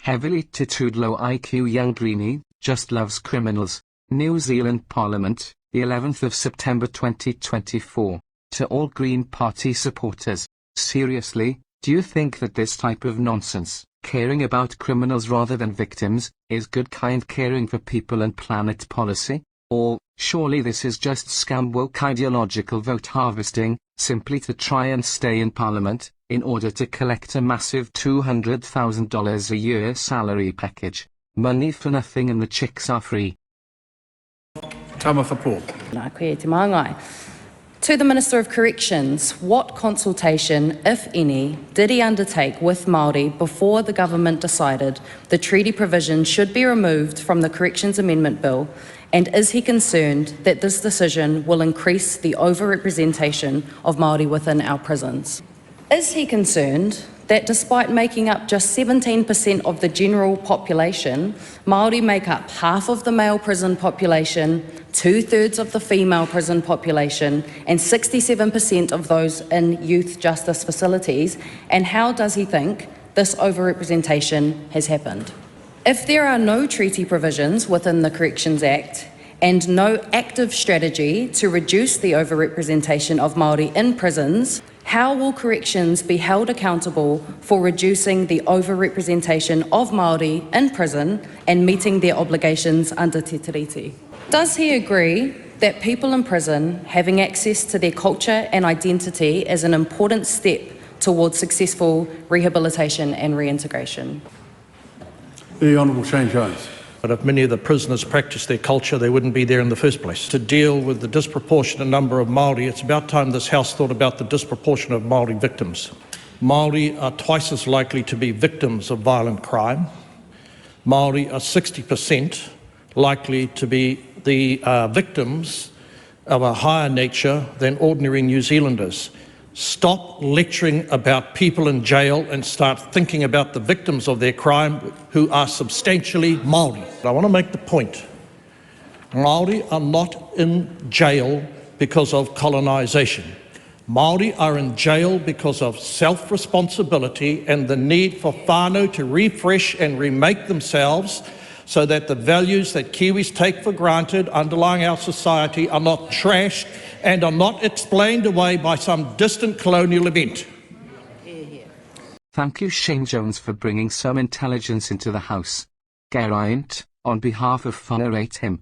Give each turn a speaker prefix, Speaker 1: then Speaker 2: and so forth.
Speaker 1: Heavily tattooed low IQ young Greenie, just loves criminals. New Zealand Parliament, the 11th of September 2024. To all Green Party supporters, seriously, do you think that this type of nonsense, caring about criminals rather than victims, is good kind caring for people and planet policy? Or, surely this is just scam woke ideological vote harvesting, simply to try and stay in Parliament, in order to collect a massive $200,000 a year salary package. Money for nothing and the chicks are free.
Speaker 2: WhangāreiTim. To the Minister of Corrections, what consultation, if any, did he undertake with Māori before the government decided the treaty provision should be removed from the Corrections Amendment Bill, and is he concerned that this decision will increase the overrepresentation of Māori within our prisons? Is he concerned that despite making up just 17% of the general population, Māori make up half of the male prison population, 2/3 of the female prison population, and 67% of those in youth justice facilities? And how does he think this overrepresentation has happened? If there are no treaty provisions within the Corrections Act and no active strategy to reduce the overrepresentation of Māori in prisons, how will corrections be held accountable for reducing the overrepresentation of Māori in prison and meeting their obligations under Te Tiriti? Does he agree that people in prison having access to their culture and identity is an important step towards successful rehabilitation and reintegration?
Speaker 3: The Honourable Shane Jones.
Speaker 4: But if many of the prisoners practice their culture, they wouldn't be there in the first place. To deal with the disproportionate number of Māori, it's about time this House thought about the disproportion of Māori victims. Māori are twice as likely to be victims of violent crime. Māori are 60% likely to be the victims of a higher nature than ordinary New Zealanders. Stop lecturing about people in jail and start thinking about the victims of their crime who are substantially Māori. I want to make the point. Māori are not in jail because of colonisation. Māori are in jail because of self-responsibility and the need for whānau to refresh and remake themselves so that the values that Kiwis take for granted underlying our society are not trashed and are not explained away by some distant colonial event.
Speaker 1: Thank you, Shane Jones, for bringing some intelligence into the House. Geraint, on behalf of WhangāreiTim.